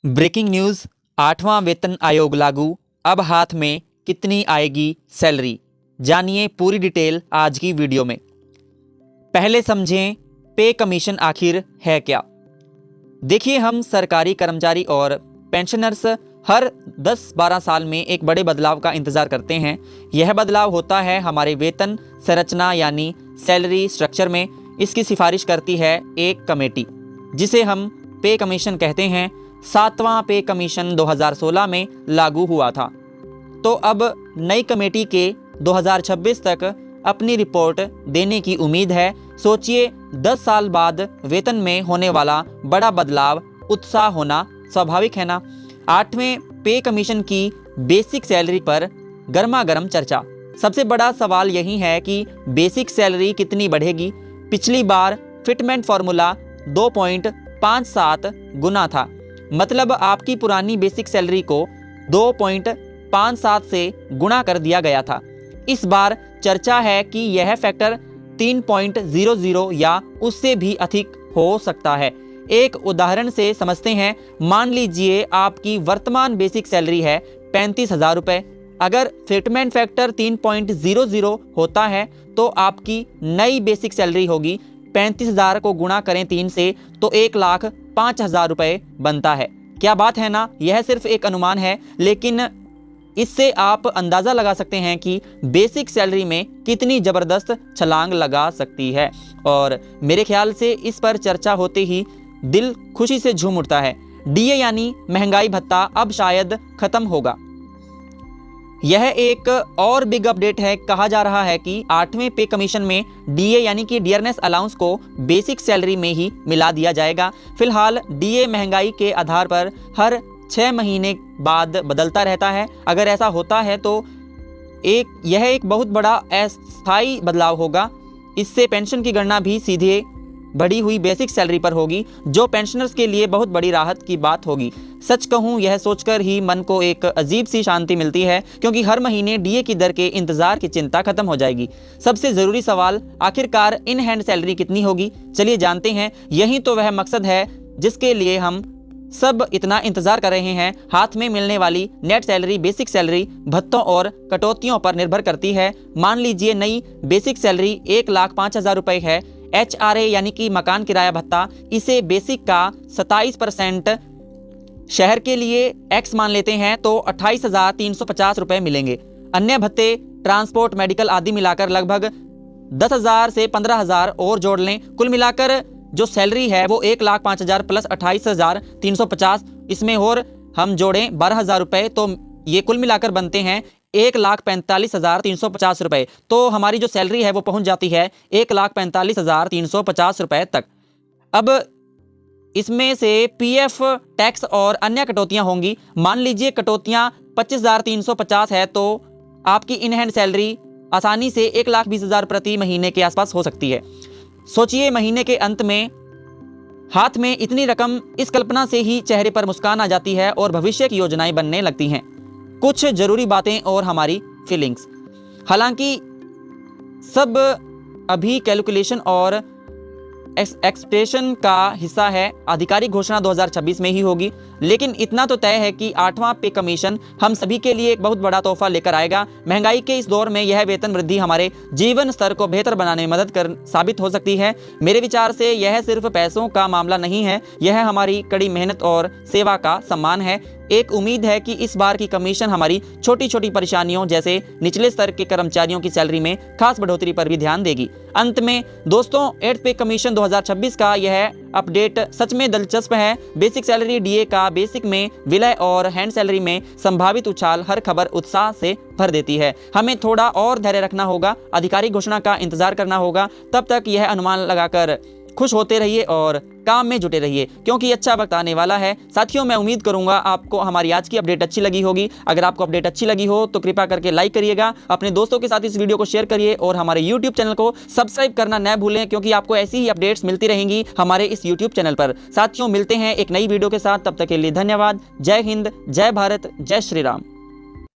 Breaking news. 8वां वेतन आयोग लागू, अब हाथ में कितनी आएगी सैलरी, जानिए पूरी डिटेल आज की वीडियो में। पहले समझें पे कमीशन आखिर है क्या। देखिए, हम सरकारी कर्मचारी और पेंशनर्स हर 10-12 साल में एक बड़े बदलाव का इंतज़ार करते हैं। यह बदलाव होता है हमारे वेतन संरचना यानी सैलरी स्ट्रक्चर में। इसकी सिफारिश करती है एक कमेटी जिसे हम पे कमीशन कहते हैं। 7वां पे कमीशन 2016 में लागू हुआ था, तो अब नई कमेटी के 2026 तक अपनी रिपोर्ट देने की उम्मीद है। सोचिए, 10 साल बाद वेतन में होने वाला बड़ा बदलाव, उत्साह होना स्वाभाविक है ना। 8वें पे कमीशन की बेसिक सैलरी पर गर्मा गर्म चर्चा। सबसे बड़ा सवाल यही है कि बेसिक सैलरी कितनी बढ़ेगी। पिछली बार फिटमेंट फॉर्मूला 2.57 गुना था, मतलब आपकी पुरानी बेसिक सैलरी को 2.57 से गुणा कर दिया गया था। इस बार चर्चा है कि यह फैक्टर 3.00 या उससे भी अधिक हो सकता है। एक उदाहरण से समझते हैं। मान लीजिए आपकी वर्तमान बेसिक सैलरी है 35,000 रुपये। अगर फिटमेंट फैक्टर 3.00 होता है तो आपकी नई बेसिक सैलरी होगी 35,000 को गुणा करें 3 से तो 1,05,000 रुपये बनता है। क्या बात है ना। यह सिर्फ एक अनुमान है, लेकिन इससे आप अंदाज़ा लगा सकते हैं कि बेसिक सैलरी में कितनी ज़बरदस्त छलांग लगा सकती है। और मेरे ख्याल से इस पर चर्चा होते ही दिल खुशी से झूम उठता है। डीए यानी महंगाई भत्ता अब शायद ख़त्म होगा। यह एक और बिग अपडेट है। कहा जा रहा है कि 8वें पे कमीशन में डीए यानी कि डियरनेस अलाउंस को बेसिक सैलरी में ही मिला दिया जाएगा। फिलहाल डीए महंगाई के आधार पर हर 6 महीने बाद बदलता रहता है। अगर ऐसा होता है तो यह एक बहुत बड़ा अस्थायी बदलाव होगा। इससे पेंशन की गणना भी सीधे बढ़ी हुई बेसिक सैलरी पर होगी, जो पेंशनर्स के लिए बहुत बड़ी राहत की बात होगी। सच कहूँ, यह सोचकर ही मन को एक अजीब सी शांति मिलती है, क्योंकि हर महीने डीए की दर के इंतजार की चिंता खत्म हो जाएगी। सबसे ज़रूरी सवाल, आखिरकार इन हैंड सैलरी कितनी होगी। चलिए जानते हैं। यही तो वह मकसद है जिसके लिए हम सब इतना इंतजार कर रहे हैं। हाथ में मिलने वाली नेट सैलरी बेसिक सैलरी भत्तों और कटौतियों पर निर्भर करती है। मान लीजिए नई बेसिक सैलरी 1,05,000 रुपये है। HRA यानी कि मकान किराया भत्ता, इसे बेसिक का 27% शहर के लिए X मान लेते हैं तो 28,350 रुपये मिलेंगे। अन्य भत्ते, ट्रांसपोर्ट, मेडिकल आदि मिलाकर लगभग 10,000 से 15,000 और जोड़ लें। कुल मिलाकर जो सैलरी है वो 1,05,000 प्लस 28,350, इसमें और हम जोड़ें 12,000 रुपये, तो ये कुल मिलाकर बनते हैं 1,45,350 रुपये। तो हमारी जो सैलरी है वो पहुंच जाती है 1,45,350 रुपये तक। अब इसमें से PF, टैक्स और अन्य कटौतियां होंगी। मान लीजिए कटौतियां 25,350 है, तो आपकी इन हैंड सैलरी आसानी से 1,20,000 प्रति महीने के आसपास हो सकती है। सोचिए, महीने के अंत में हाथ में इतनी रकम, इस कल्पना से ही चेहरे पर मुस्कान आ जाती है और भविष्य की योजनाएं बनने लगती हैं। कुछ जरूरी बातें और हमारी फीलिंग्स। हालांकि सब अभी कैलकुलेशन और एक्सपेक्टेशन का हिस्सा है। आधिकारिक घोषणा 2026 में ही होगी, लेकिन इतना तो तय है कि 8वां पे कमीशन हम सभी के लिए एक बहुत बड़ा तोहफा लेकर आएगा। महंगाई के इस दौर में यह वेतन वृद्धि हमारे जीवन स्तर को बेहतर बनाने में मदद साबित हो सकती है। मेरे विचार से यह सिर्फ पैसों का मामला नहीं है, यह हमारी कड़ी मेहनत और सेवा का सम्मान है। एक उम्मीद है कि इस बार की कमीशन हमारी छोटी छोटी परेशानियों, जैसे निचले स्तर के कर्मचारियों की सैलरी में खास बढ़ोतरी पर भी ध्यान देगी। अंत में दोस्तों, 8th पे कमीशन 2026 का यह अपडेट सच में दिलचस्प है। बेसिक सैलरी, डीए का बेसिक में विलय और हैंड सैलरी में संभावित उछाल हर खबर उत्साह से भर देती है। हमें थोड़ा और धैर्य रखना होगा, आधिकारिक घोषणा का इंतजार करना होगा। तब तक यह अनुमान लगाकर खुश होते रहिए और काम में जुटे रहिए, क्योंकि अच्छा वक्त आने वाला है। साथियों, मैं उम्मीद करूंगा आपको हमारी आज की अपडेट अच्छी लगी होगी। अगर आपको अपडेट अच्छी लगी हो तो कृपया करके लाइक करिएगा, अपने दोस्तों के साथ इस वीडियो को शेयर करिए और हमारे YouTube चैनल को सब्सक्राइब करना न भूलें, क्योंकि आपको ऐसी ही अपडेट्स मिलती रहेंगी हमारे इस YouTube चैनल पर। साथियों, मिलते हैं एक नई वीडियो के साथ। तब तक के लिए धन्यवाद। जय हिंद, जय भारत, जय श्री राम।